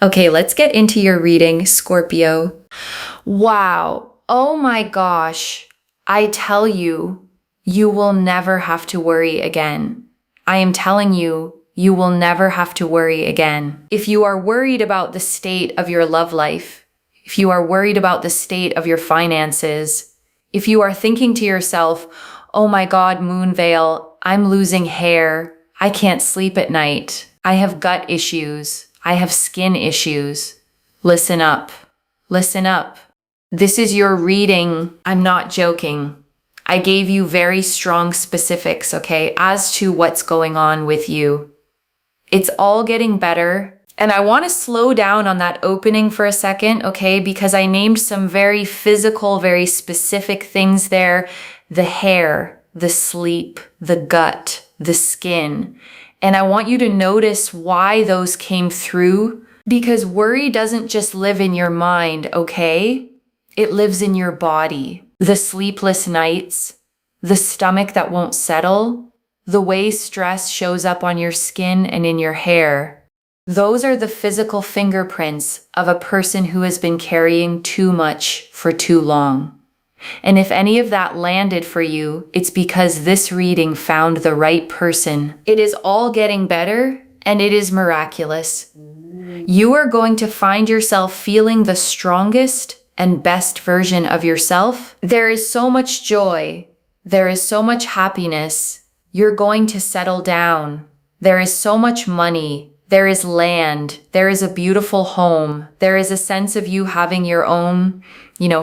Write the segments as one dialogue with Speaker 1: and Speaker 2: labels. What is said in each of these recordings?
Speaker 1: Okay, let's get into your reading, Scorpio. Wow. Oh my gosh. I tell you, you will never have to worry again. I am telling you, you will never have to worry again. If you are worried about the state of your love life, if you are worried about the state of your finances, if you are thinking to yourself, oh my God, Moonveil, I'm losing hair. I can't sleep at night. I have gut issues. I have skin issues. Listen up. Listen up. This is your reading. I'm not joking. I gave you very strong specifics, okay, as to what's going on with you. It's all getting better. And I want to slow down on that opening for a second, okay, because I named some very physical, very specific things there. The hair, the sleep, the gut, the skin. And I want you to notice why those came through, because worry doesn't just live in your mind, okay? It lives in your body. The sleepless nights, the stomach that won't settle, the way stress shows up on your skin and in your hair. Those are the physical fingerprints of a person who has been carrying too much for too long. And if any of that landed for you, it's because this reading found the right person. It is all getting better, and it is miraculous. You are going to find yourself feeling the strongest and best version of yourself. There is so much joy. There is so much happiness. You're going to settle down. There is so much money. There is land. There is a beautiful home. There is a sense of you having your own,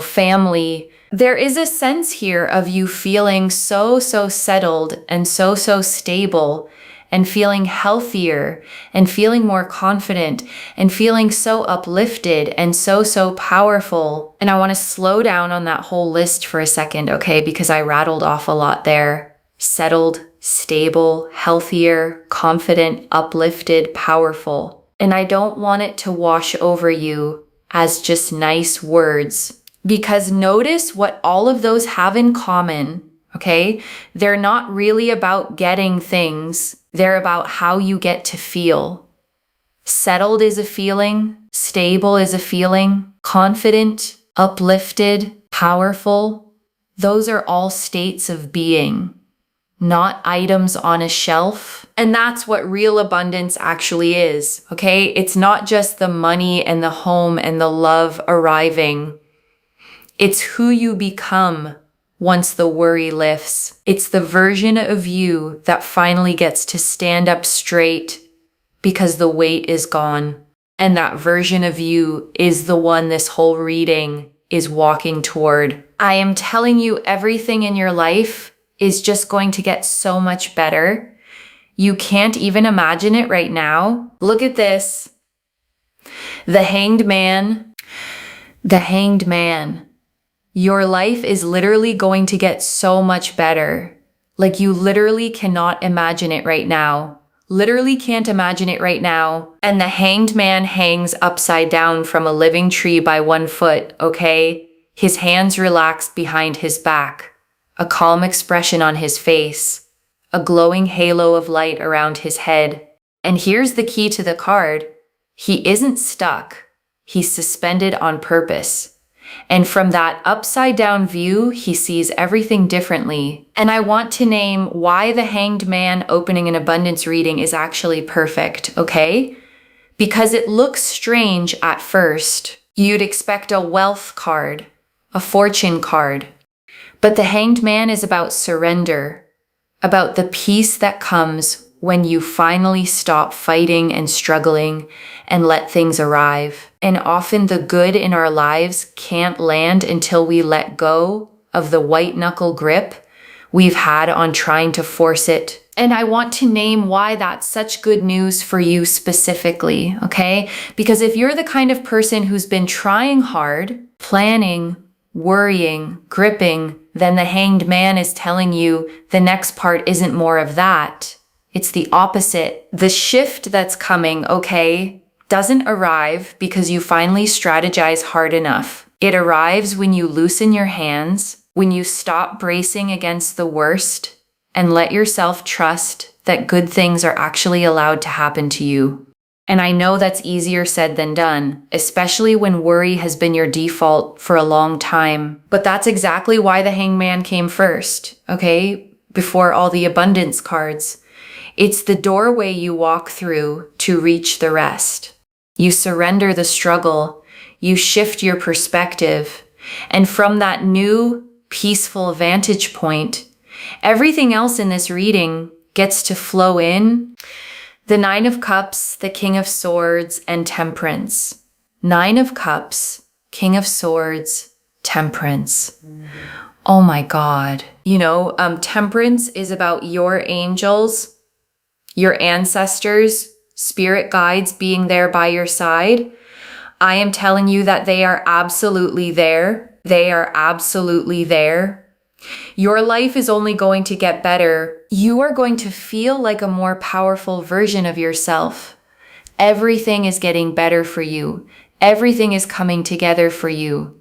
Speaker 1: family. There is a sense here of you feeling so settled and so stable, and feeling healthier and feeling more confident and feeling so uplifted and so powerful. And I want to slow down on that whole list for a second, okay? Because I rattled off a lot there. Settled, stable, healthier, confident, uplifted, powerful. And I don't want it to wash over you as just nice words. Because notice what all of those have in common, okay? They're not really about getting things. They're about how you get to feel. Settled is a feeling. Stable is a feeling. Confident, uplifted, powerful. Those are all states of being, not items on a shelf. And that's what real abundance actually is, okay? It's not just the money and the home and the love arriving. It's who you become once the worry lifts. It's the version of you that finally gets to stand up straight because the weight is gone. And that version of you is the one this whole reading is walking toward. I am telling you, everything in your life is just going to get so much better. You can't even imagine it right now. Look at this. The Hanged Man. The Hanged Man. Your life is literally going to get so much better. Like, you literally cannot imagine it right now. Literally can't imagine it right now. And the Hanged Man hangs upside down from a living tree by 1 foot, okay? His hands relaxed behind his back, a calm expression on his face, a glowing halo of light around his head. And here's the key to the card. He isn't stuck. He's suspended on purpose. And from that upside down view, he sees everything differently. And I want to name why the Hanged Man opening an abundance reading is actually perfect, okay? Because it looks strange at first. You'd expect a wealth card, a fortune card. But the Hanged Man is about surrender, about the peace that comes when you finally stop fighting and struggling and let things arrive. And often the good in our lives can't land until we let go of the white knuckle grip we've had on trying to force it. And I want to name why that's such good news for you specifically, okay? Because if you're the kind of person who's been trying hard, planning, worrying, gripping, then the Hanged Man is telling you the next part isn't more of that. It's the opposite. The shift that's coming, okay, doesn't arrive because you finally strategize hard enough. It arrives when you loosen your hands, when you stop bracing against the worst, and let yourself trust that good things are actually allowed to happen to you. And I know that's easier said than done, especially when worry has been your default for a long time. But that's exactly why the Hangman came first, okay? Before all the abundance cards. It's the doorway you walk through to reach the rest. You surrender the struggle, you shift your perspective, and from that new, peaceful vantage point, everything else in this reading gets to flow in. The Nine of Cups, the King of Swords, and Temperance. Nine of Cups, King of Swords, Temperance. Oh my God. Temperance is about your angels, your ancestors, spirit guides being there by your side. I am telling you that they are absolutely there. They are absolutely there. Your life is only going to get better. You are going to feel like a more powerful version of yourself. Everything is getting better for you. Everything is coming together for you.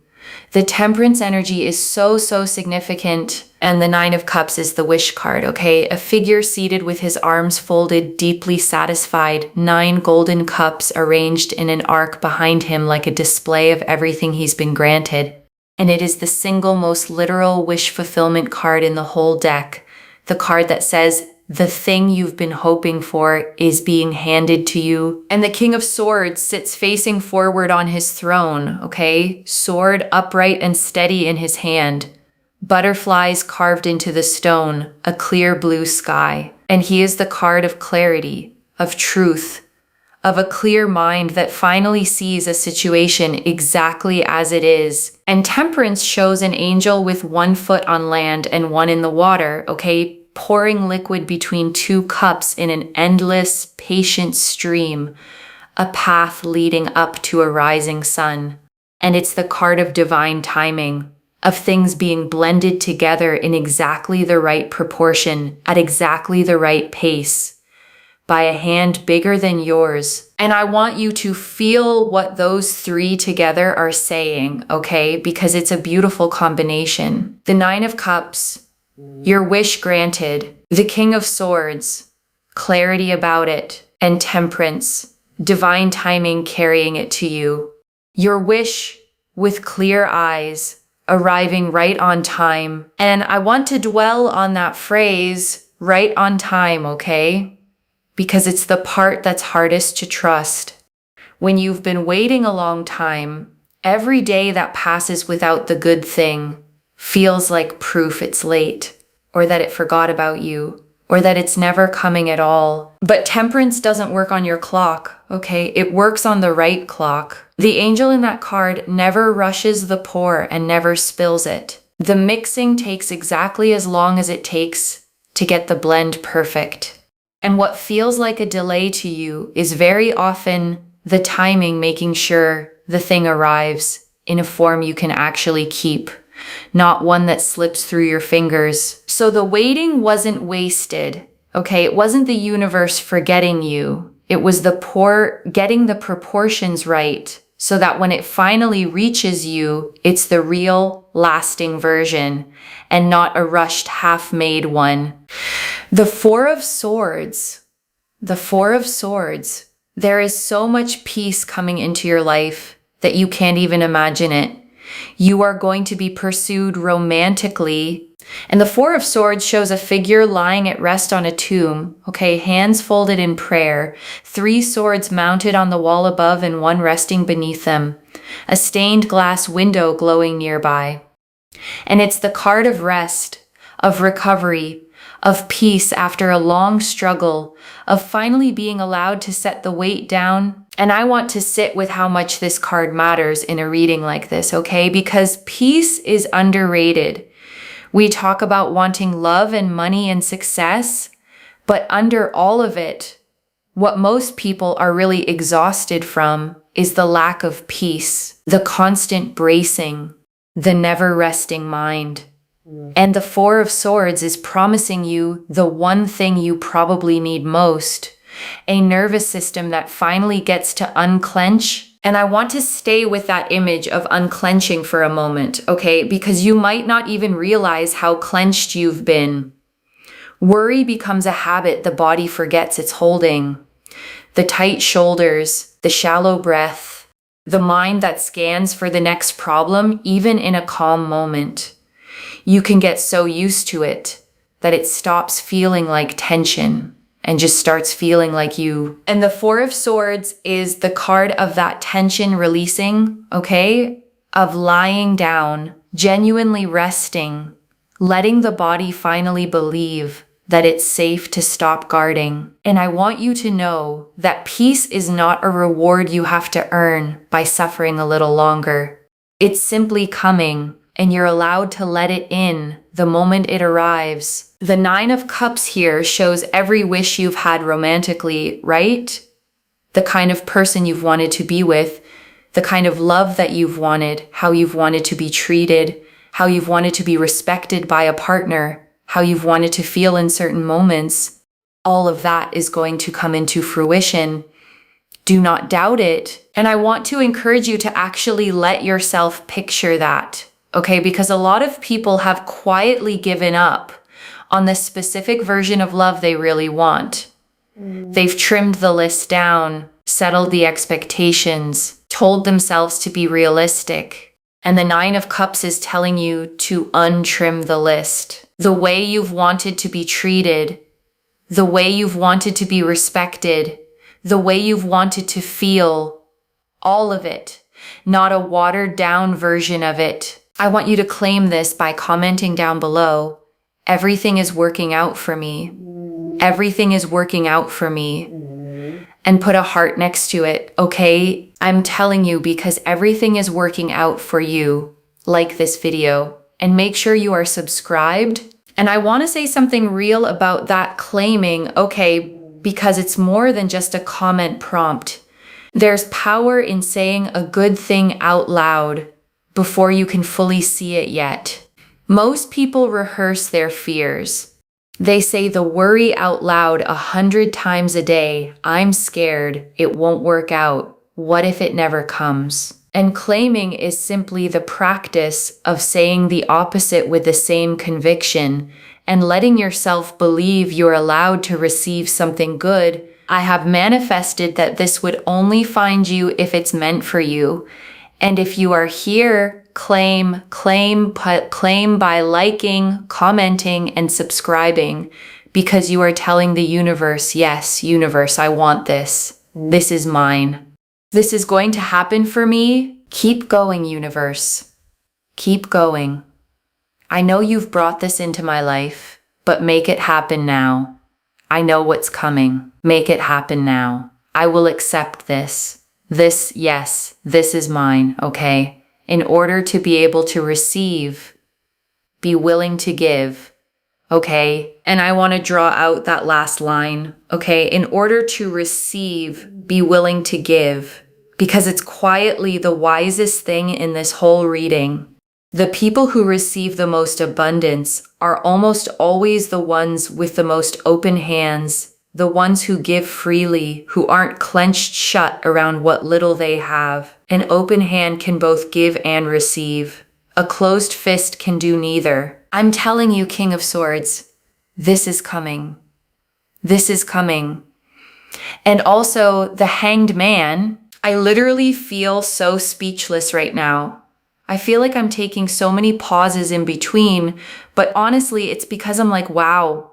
Speaker 1: The Temperance energy is so significant. And the Nine of Cups is the wish card, okay? A figure seated with his arms folded, deeply satisfied, 9 golden cups arranged in an arc behind him like a display of everything he's been granted. And it is the single most literal wish fulfillment card in the whole deck. The card that says, the thing you've been hoping for is being handed to you. And the King of Swords sits facing forward on his throne, okay? Sword upright and steady in his hand. Butterflies carved into the stone, a clear blue sky. And he is the card of clarity, of truth, of a clear mind that finally sees a situation exactly as it is. And Temperance shows an angel with 1 foot on land and 1 in the water, okay? Pouring liquid between 2 cups in an endless, patient stream, a path leading up to a rising sun. And it's the card of divine timing, of things being blended together in exactly the right proportion, at exactly the right pace, by a hand bigger than yours. And I want you to feel what those 3 together are saying, okay? Because it's a beautiful combination. The Nine of Cups, your wish granted. The King of Swords, clarity about it. And Temperance, divine timing carrying it to you. Your wish with clear eyes, arriving right on time. And I want to dwell on that phrase, right on time, okay? Because it's the part that's hardest to trust. When you've been waiting a long time, every day that passes without the good thing feels like proof it's late, or that it forgot about you, or that it's never coming at all. But Temperance doesn't work on your clock, okay? It works on the right clock. The angel in that card never rushes the pour and never spills it. The mixing takes exactly as long as it takes to get the blend perfect. And what feels like a delay to you is very often the timing making sure the thing arrives in a form you can actually keep, not one that slips through your fingers. So the waiting wasn't wasted, okay? It wasn't the universe forgetting you. It was getting the proportions right so that when it finally reaches you, it's the real, lasting version and not a rushed, half-made one. The Four of Swords, there is so much peace coming into your life that you can't even imagine it. You are going to be pursued romantically. And the Four of Swords shows a figure lying at rest on a tomb, okay, hands folded in prayer, 3 swords mounted on the wall above and 1 resting beneath them, a stained glass window glowing nearby. And it's the card of rest, of recovery, of peace after a long struggle, of finally being allowed to set the weight down. And I want to sit with how much this card matters in a reading like this, okay? Because peace is underrated. We talk about wanting love and money and success, but under all of it, what most people are really exhausted from is the lack of peace, the constant bracing, the never-resting mind. And the Four of Swords is promising you the one thing you probably need most, a nervous system that finally gets to unclench. And I want to stay with that image of unclenching for a moment, okay? Because you might not even realize how clenched you've been. Worry becomes a habit the body forgets it's holding. the tight shoulders, the shallow breath, the mind that scans for the next problem, even in a calm moment. You can get so used to it that it stops feeling like tension and just starts feeling like you. And the Four of Swords is the card of that tension releasing, okay? Of lying down, genuinely resting, letting the body finally believe that it's safe to stop guarding. And I want you to know that peace is not a reward you have to earn by suffering a little longer. It's simply coming, and you're allowed to let it in the moment it arrives. The Nine of Cups here shows every wish you've had romantically, right? The kind of person you've wanted to be with, the kind of love that you've wanted, how you've wanted to be treated, how you've wanted to be respected by a partner, how you've wanted to feel in certain moments. All of that is going to come into fruition. Do not doubt it. And I want to encourage you to actually let yourself picture that, okay? Because a lot of people have quietly given up on the specific version of love they really want. They've trimmed the list down, settled the expectations, told themselves to be realistic. And the Nine of Cups is telling you to untrim the list. The way you've wanted to be treated, the way you've wanted to be respected, the way you've wanted to feel, all of it, not a watered down version of it. I want you to claim this by commenting down below. Everything is working out for me. Everything is working out for me. And put a heart next to it, okay? I'm telling you, because everything is working out for you. Like this video and make sure you are subscribed. And I want to say something real about that claiming, okay, because it's more than just a comment prompt. There's power in saying a good thing out loud before you can fully see it yet. Most people rehearse their fears. They say the worry out loud 100 times a day. I'm scared. It won't work out. What if it never comes? And claiming is simply the practice of saying the opposite with the same conviction and letting yourself believe you're allowed to receive something good. I have manifested that this would only find you if it's meant for you. And if you are here, claim by liking, commenting, and subscribing, because you are telling the universe, yes, universe, I want this. This is mine. This is going to happen for me. Keep going, universe. Keep going. I know you've brought this into my life, but make it happen now. I know what's coming. Make it happen now. I will accept this. This, yes, this is mine, okay? In order to be able to receive, be willing to give, okay? And I want to draw out that last line, okay? In order to receive, be willing to give, because it's quietly the wisest thing in this whole reading. The people who receive the most abundance are almost always the ones with the most open hands, the ones who give freely, who aren't clenched shut around what little they have. An open hand can both give and receive. A closed fist can do neither. I'm telling you, King of Swords, this is coming. This is coming. And also the Hanged Man. I literally feel so speechless right now. I feel like I'm taking so many pauses in between, but honestly, it's because I'm like, wow.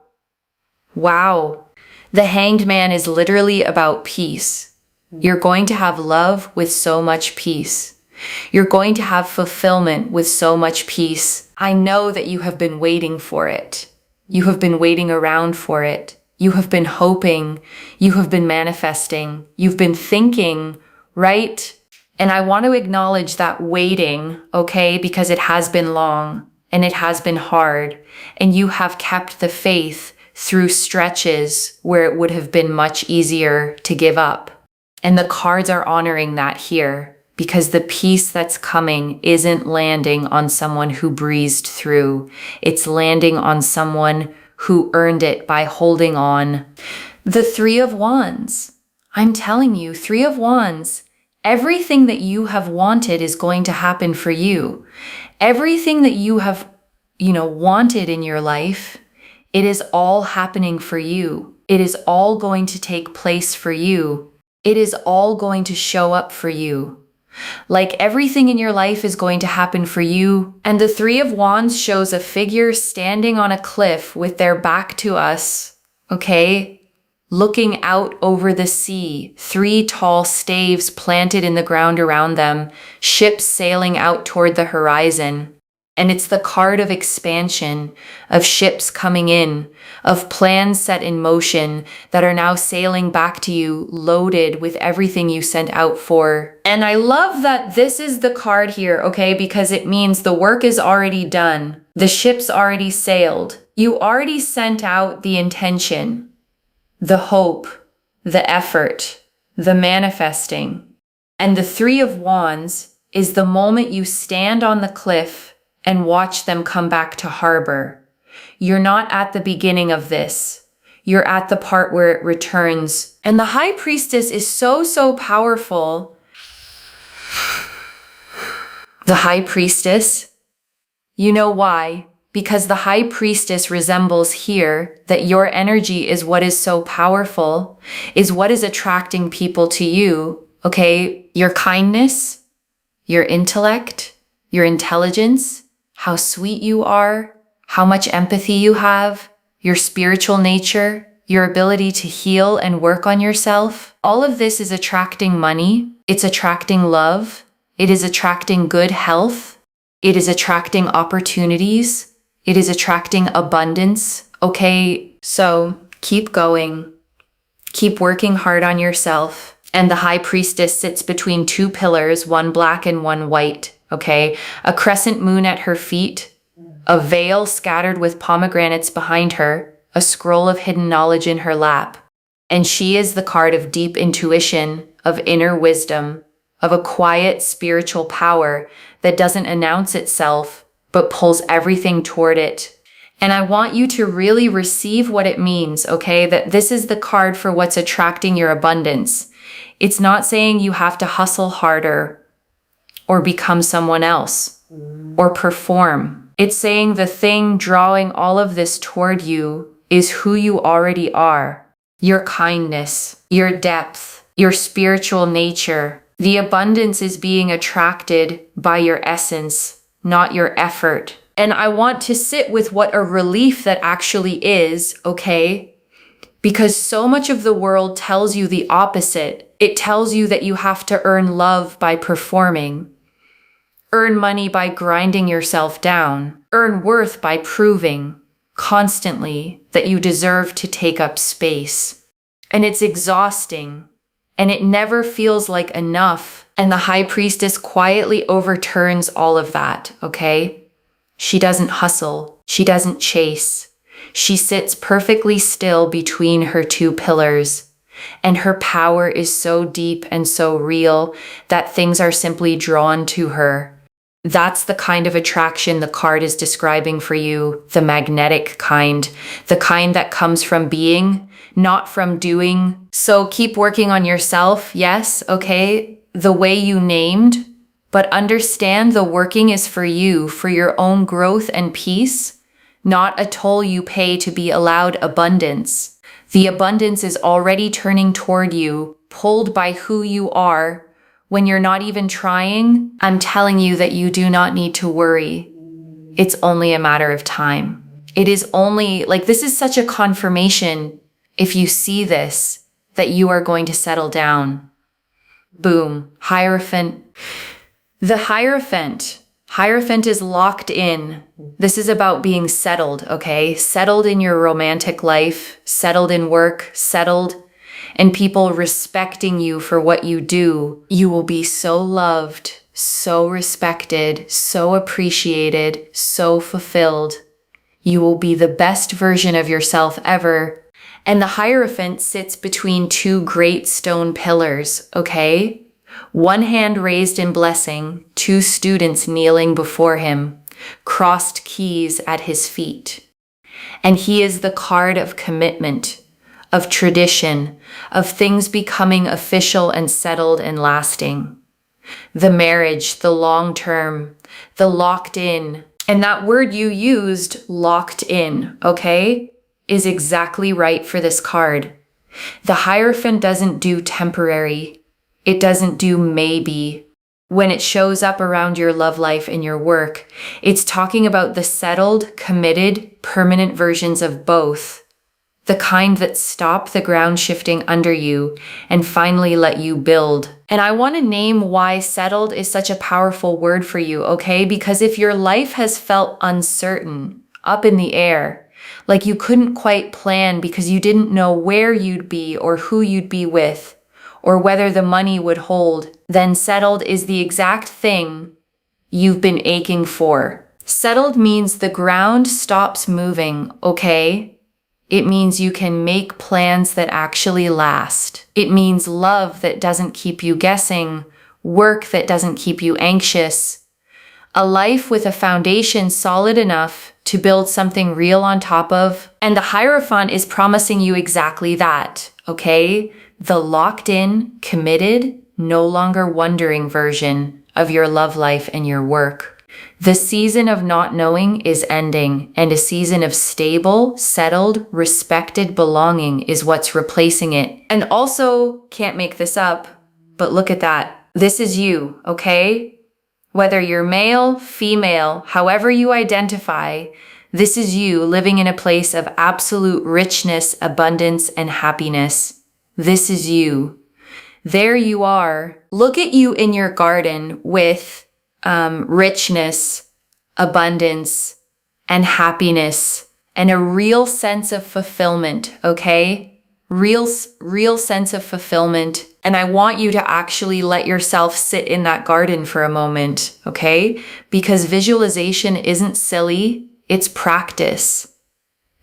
Speaker 1: Wow. The Hanged Man is literally about peace. You're going to have love with so much peace. You're going to have fulfillment with so much peace. I know that you have been waiting for it. You have been waiting around for it. You have been hoping. You have been manifesting. You've been thinking, right? And I want to acknowledge that waiting, okay, because it has been long and it has been hard, and you have kept the faith through stretches where it would have been much easier to give up. And the cards are honoring that here, because the peace that's coming isn't landing on someone who breezed through. It's landing on someone who earned it by holding on. The Three of Wands. I'm telling you, Three of Wands. Everything that you have wanted is going to happen for you. Everything that you have, wanted in your life, it is all happening for you. It is all going to take place for you. It is all going to show up for you. Like everything in your life is going to happen for you. And the Three of Wands shows a figure standing on a cliff with their back to us, okay? Looking out over the sea, 3 tall staves planted in the ground around them, ships sailing out toward the horizon. And it's the card of expansion, of ships coming in, of plans set in motion that are now sailing back to you, loaded with everything you sent out for. And I love that this is the card here, okay? Because it means the work is already done. The ship's already sailed. You already sent out the intention, the hope, the effort, the manifesting. And the Three of Wands is the moment you stand on the cliff and watch them come back to harbor. You're not at the beginning of this. You're at the part where it returns. And the High Priestess is so powerful. The High Priestess, you know why? Because the High Priestess resembles here that your energy is what is so powerful, is what is attracting people to you, okay? Your kindness, your intellect, your intelligence, how sweet you are, how much empathy you have, your spiritual nature, your ability to heal and work on yourself. All of this is attracting money. It's attracting love. It is attracting good health. It is attracting opportunities. It is attracting abundance. Okay, so keep going. Keep working hard on yourself. And the High Priestess sits between 2 pillars, one black and one white. Okay, a crescent moon at her feet, a veil scattered with pomegranates behind her, a scroll of hidden knowledge in her lap. And she is the card of deep intuition, of inner wisdom, of a quiet spiritual power that doesn't announce itself, but pulls everything toward it. And I want you to really receive what it means, okay? That this is the card for what's attracting your abundance. It's not saying you have to hustle harder, or become someone else, or perform. It's saying the thing drawing all of this toward you is who you already are. Your kindness, your depth, your spiritual nature. The abundance is being attracted by your essence, not your effort. And I want to sit with what a relief that actually is, okay? Because so much of the world tells you the opposite. It tells you that you have to earn love by performing. Earn money by grinding yourself down. Earn worth by proving constantly that you deserve to take up space. And it's exhausting. And it never feels like enough. And the High Priestess quietly overturns all of that, okay? She doesn't hustle. She doesn't chase. She sits perfectly still between her 2 pillars. And her power is so deep and so real that things are simply drawn to her. That's the kind of attraction the card is describing for you, the magnetic kind, the kind that comes from being, not from doing. So keep working on yourself, yes, okay, the way you named, but understand the working is for you, for your own growth and peace, not a toll you pay to be allowed abundance. The abundance is already turning toward you, pulled by who you are. When you're not even trying, I'm telling you that you do not need to worry. It's only a matter of time. It is only, this is such a confirmation, if you see this, that you are going to settle down. Boom. Hierophant. The Hierophant. Hierophant is locked in. This is about being settled, okay? Settled in your romantic life, settled in work, settled and people respecting you for what you do. You will be so loved, so respected, so appreciated, so fulfilled. You will be the best version of yourself ever. And the Hierophant sits between 2 great stone pillars, okay? One hand raised in blessing, 2 students kneeling before him, crossed keys at his feet. And he is the card of commitment, of tradition, of things becoming official and settled and lasting. The marriage, the long term, the locked in. And that word you used, locked in, okay? is exactly right for this card. The Hierophant doesn't do temporary. It doesn't do maybe. When it shows up around your love life and your work, it's talking about the settled, committed, permanent versions of both. The kind that stop the ground shifting under you and finally let you build. And I want to name why settled is such a powerful word for you, okay? Because if your life has felt uncertain, up in the air, like you couldn't quite plan because you didn't know where you'd be or who you'd be with, or whether the money would hold, then settled is the exact thing you've been aching for. Settled means the ground stops moving, okay? It means you can make plans that actually last. It means love that doesn't keep you guessing, work that doesn't keep you anxious, a life with a foundation solid enough to build something real on top of. And the Hierophant is promising you exactly that, okay? The locked in, committed, no longer wondering version of your love life and your work. The season of not knowing is ending, and a season of stable, settled, respected belonging is what's replacing it. And also, can't make this up, but look at that. This is you, okay? Whether you're male, female, however you identify, this is you living in a place of absolute richness, abundance, and happiness. This is you. There you are. Look at you in your garden with richness, abundance, and happiness, and a real sense of fulfillment, okay? Real sense of fulfillment. And I want you to actually let yourself sit in that garden for a moment, okay? Because visualization isn't silly, it's practice.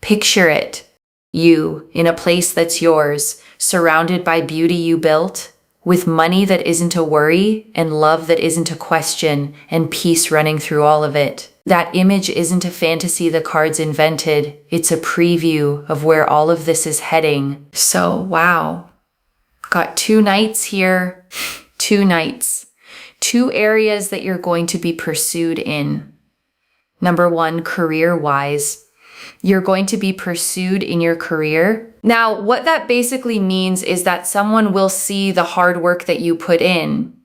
Speaker 1: Picture it. You in a place that's yours, surrounded by beauty you built, with money that isn't a worry and love that isn't a question and peace running through all of it. That image isn't a fantasy the cards invented. It's a preview of where all of this is heading. So, wow. Got 2 knights here. 2 knights. 2 areas that you're going to be pursued in. Number 1, career-wise. You're going to be pursued in your career. Now, what that basically means is that someone will see the hard work that you put in.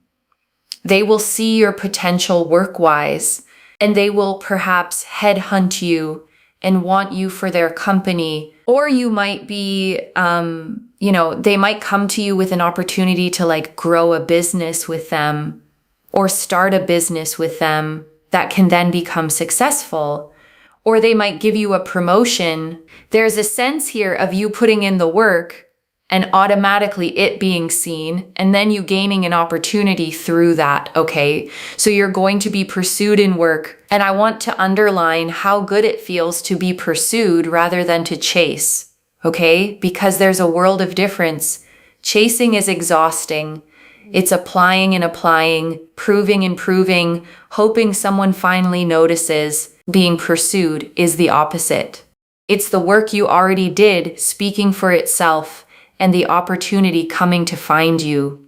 Speaker 1: They will see your potential work-wise, and they will perhaps headhunt you and want you for their company. Or you might be, they might come to you with an opportunity to like grow a business with them or start a business with them that can then become successful. Or they might give you a promotion. There's a sense here of you putting in the work and automatically it being seen, and then you gaining an opportunity through that, okay? So you're going to be pursued in work, and I want to underline how good it feels to be pursued rather than to chase, okay? Because there's a world of difference. Chasing is exhausting. It's applying and applying, proving and proving, hoping someone finally notices. Being pursued is the opposite. It's the work you already did speaking for itself and the opportunity coming to find you.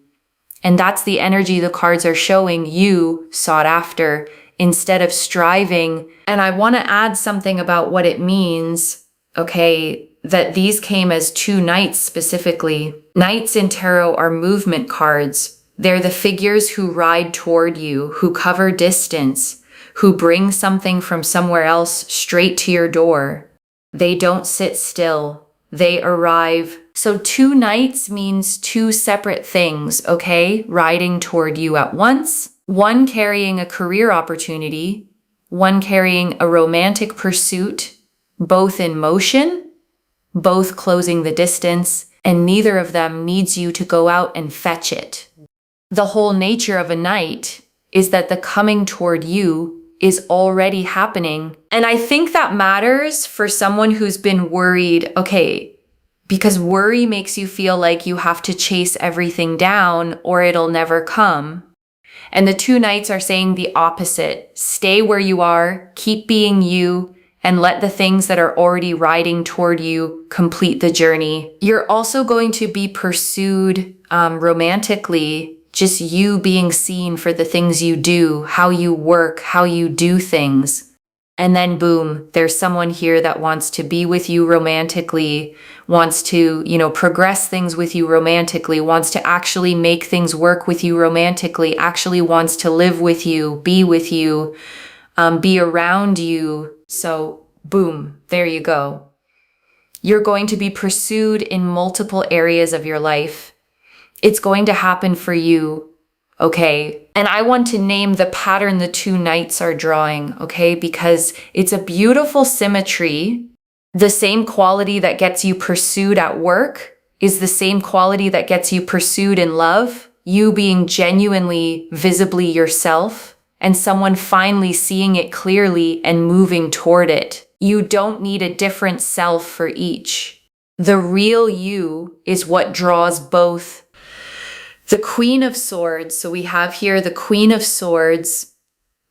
Speaker 1: And that's the energy the cards are showing you sought after instead of striving. And I want to add something about what it means, okay, that these came as 2 knights specifically. Knights in tarot are movement cards. They're the figures who ride toward you, who cover distance, who bring something from somewhere else straight to your door. They don't sit still. They arrive. So 2 knights means 2 separate things, okay? Riding toward you at once. One carrying a career opportunity, one carrying a romantic pursuit, both in motion, both closing the distance, and neither of them needs you to go out and fetch it. The whole nature of a knight is that the coming toward you is already happening. And I think that matters for someone who's been worried, okay, because worry makes you feel like you have to chase everything down or it'll never come. And the 2 knights are saying the opposite. Stay where you are, keep being you, and let the things that are already riding toward you complete the journey. You're also going to be pursued romantically, just you being seen for the things you do, how you work, how you do things. And then boom, there's someone here that wants to be with you romantically, wants to, progress things with you romantically, wants to actually make things work with you romantically, actually wants to live with you, be around you. So boom, there you go. You're going to be pursued in multiple areas of your life. It's going to happen for you. Okay. And I want to name the pattern the two knights are drawing, okay? Because it's a beautiful symmetry. The same quality that gets you pursued at work is the same quality that gets you pursued in love. You being genuinely, visibly yourself, and someone finally seeing it clearly and moving toward it. You don't need a different self for each. The real you is what draws both. The Queen of Swords, so we have here the Queen of Swords.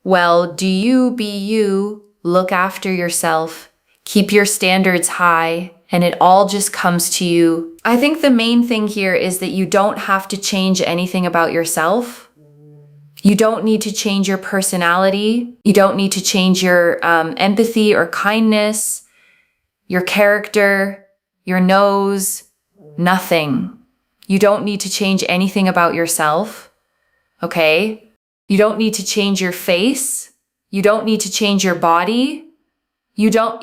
Speaker 1: Well, do you be you, look after yourself, keep your standards high, and it all just comes to you. I think the main thing here is that you don't have to change anything about yourself. You don't need to change your personality. You don't need to change your empathy or kindness, your character, your nose, nothing. You don't need to change anything about yourself, okay? You don't need to change your face. You don't need to change your body. You don't,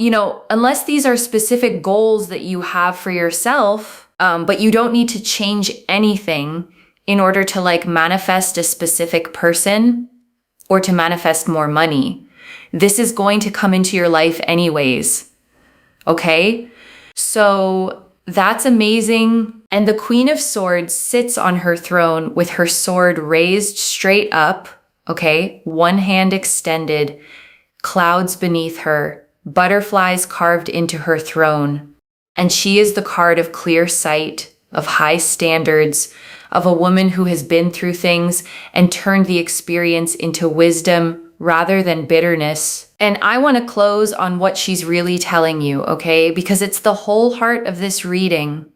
Speaker 1: unless these are specific goals that you have for yourself, but you don't need to change anything in order to manifest a specific person or to manifest more money. This is going to come into your life anyways, okay? So that's amazing. And the Queen of Swords sits on her throne with her sword raised straight up, okay? One hand extended, clouds beneath her, butterflies carved into her throne. And she is the card of clear sight, of high standards, of a woman who has been through things and turned the experience into wisdom rather than bitterness. And I want to close on what she's really telling you, okay? Because it's the whole heart of this reading.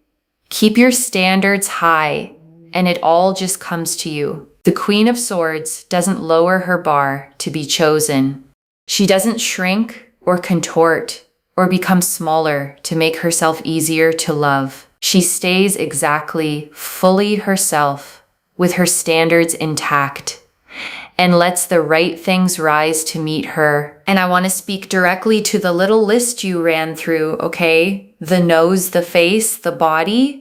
Speaker 1: Keep your standards high, and it all just comes to you. The Queen of Swords doesn't lower her bar to be chosen. She doesn't shrink or contort or become smaller to make herself easier to love. She stays exactly, fully herself, with her standards intact, and lets the right things rise to meet her. And I want to speak directly to the little list you ran through, okay? The nose, the face, the body,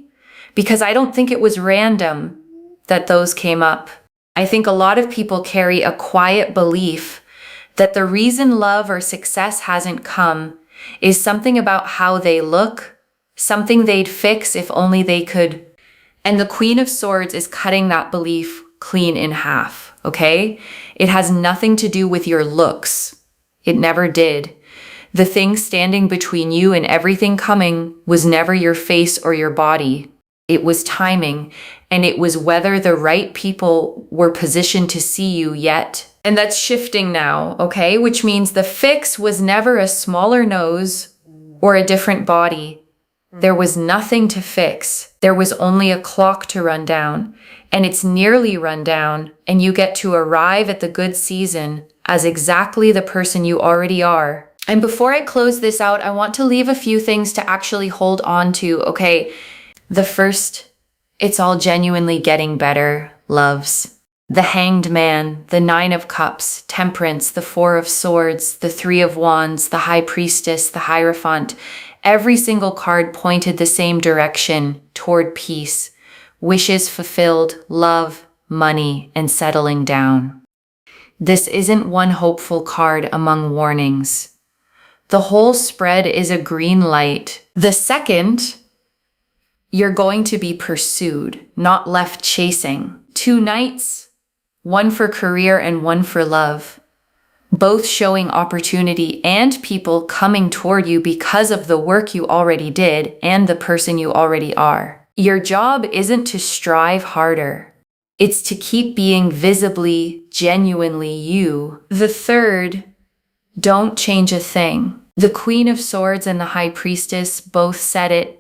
Speaker 1: because I don't think it was random that those came up. I think a lot of people carry a quiet belief that the reason love or success hasn't come is something about how they look, something they'd fix if only they could. And the Queen of Swords is cutting that belief clean in half, okay? It has nothing to do with your looks. It never did. The thing standing between you and everything coming was never your face or your body. It was timing, and it was whether the right people were positioned to see you yet. And that's shifting now, okay? Which means the fix was never a smaller nose or a different body. There was nothing to fix. There was only a clock to run down, and it's nearly run down, and you get to arrive at the good season as exactly the person you already are. And before I close this out, I want to leave a few things to actually hold on to, okay? The first, it's all genuinely getting better, loves. The Hanged Man, the Nine of Cups, Temperance, the Four of Swords, the Three of Wands, the High Priestess, the Hierophant. Every single card pointed the same direction, toward peace, wishes fulfilled, love, money, and settling down. This isn't one hopeful card among warnings. The whole spread is a green light. The second, you're going to be pursued, not left chasing. Two knights, one for career and one for love, both showing opportunity and people coming toward you because of the work you already did and the person you already are. Your job isn't to strive harder. It's to keep being visibly, genuinely you. The third, don't change a thing. The Queen of Swords and the High Priestess both said it.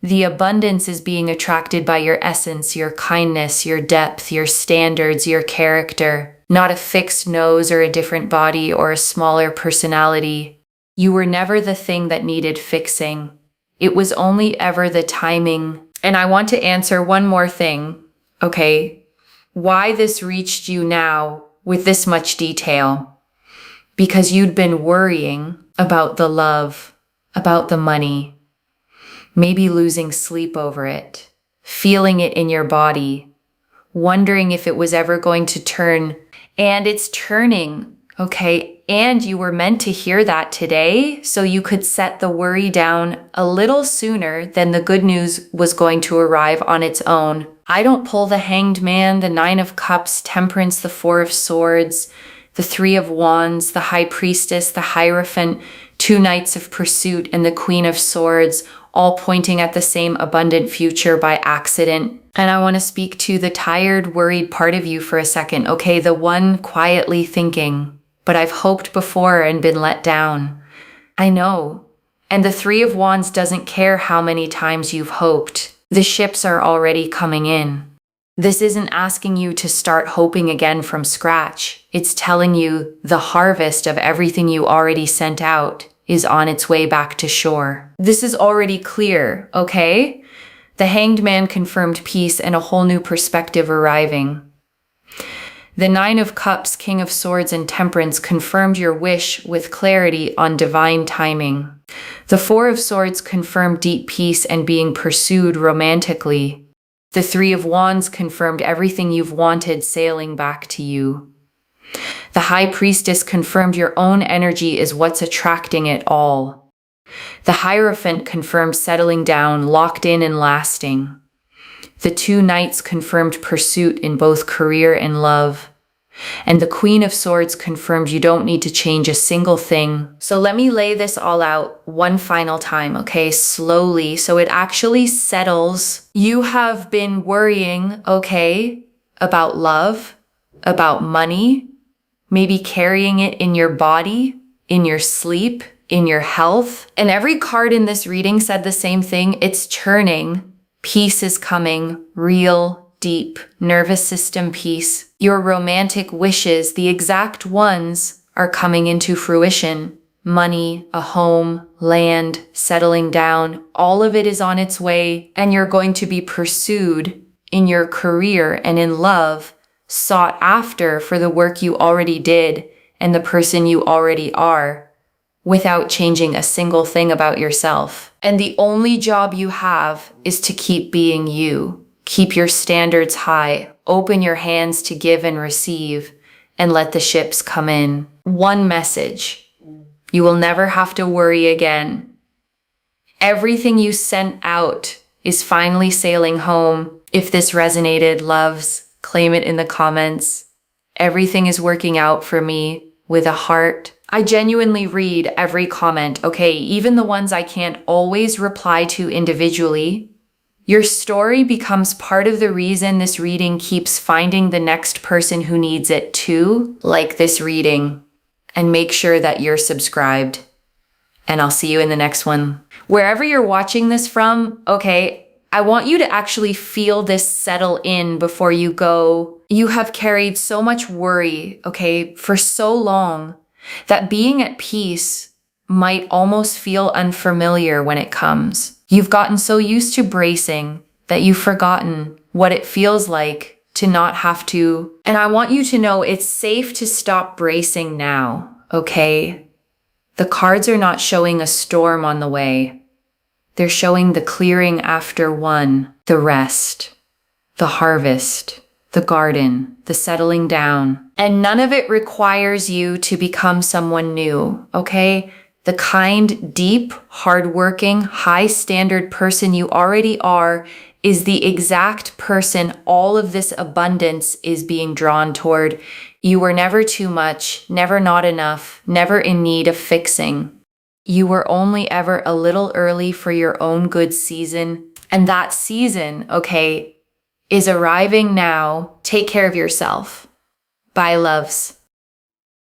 Speaker 1: The abundance is being attracted by your essence, your kindness, your depth, your standards, your character. not a fixed nose or a different body or a smaller personality. You were never the thing that needed fixing. It was only ever the timing. And I want to answer one more thing, okay? Why this reached you now with this much detail? Because you'd been worrying about the love, about the money, maybe losing sleep over it, feeling it in your body, wondering if it was ever going to turn. And it's turning, okay? And you were meant to hear that today so you could set the worry down a little sooner than the good news was going to arrive on its own. I don't pull the Hanged Man, the Nine of Cups, Temperance, the Four of Swords, the Three of Wands, the High Priestess, the Hierophant, two Knights of Pursuit, and the Queen of Swords, all pointing at the same abundant future by accident. And I want to speak to the tired, worried part of you for a second, okay? The one quietly thinking, but I've hoped before and been let down. I know. And the Three of Wands doesn't care how many times you've hoped. The ships are already coming in. This isn't asking you to start hoping again from scratch. It's telling you the harvest of everything you already sent out is on its way back to shore. This is already clear, okay? The Hanged Man confirmed peace and a whole new perspective arriving. The Nine of Cups, King of Swords, and Temperance confirmed your wish with clarity on divine timing. The Four of Swords confirmed deep peace and being pursued romantically. The Three of Wands confirmed everything you've wanted sailing back to you. The High Priestess confirmed your own energy is what's attracting it all. The Hierophant confirmed settling down, locked in and lasting. The two Knights confirmed pursuit in both career and love. And the Queen of Swords confirmed you don't need to change a single thing. So let me lay this all out one final time, okay? Slowly, so it actually settles. You have been worrying, okay, about love, about money, maybe carrying it in your body, in your sleep, in your health. And every card in this reading said the same thing. It's churning. Peace is coming. Real, deep, nervous system peace. Your romantic wishes, the exact ones, are coming into fruition. Money, a home, land, settling down, all of it is on its way, and you're going to be pursued in your career and in love, sought after for the work you already did and the person you already are, without changing a single thing about yourself. And the only job you have is to keep being you. Keep your standards high, open your hands to give and receive, and let the ships come in. One message: you will never have to worry again. Everything you sent out is finally sailing home. If this resonated, loves, claim it in the comments. Everything is working out for me with a heart. I genuinely read every comment, okay? Even the ones I can't always reply to individually. Your story becomes part of the reason this reading keeps finding the next person who needs it too, like this reading. And make sure that you're subscribed. And I'll see you in the next one. Wherever you're watching this from, okay, I want you to actually feel this settle in before you go. You have carried so much worry, okay, for so long that being at peace might almost feel unfamiliar when it comes. You've gotten so used to bracing that you've forgotten what it feels like to not have to. And I want you to know it's safe to stop bracing now, okay? The cards are not showing a storm on the way. They're showing the clearing after one, the rest, the harvest, the garden, the settling down. And none of it requires you to become someone new, okay? The kind, deep, hardworking, high-standard person you already are is the exact person all of this abundance is being drawn toward. You were never too much, never not enough, never in need of fixing. You were only ever a little early for your own good season. And that season, okay, is arriving now. Take care of yourself. Bye, loves.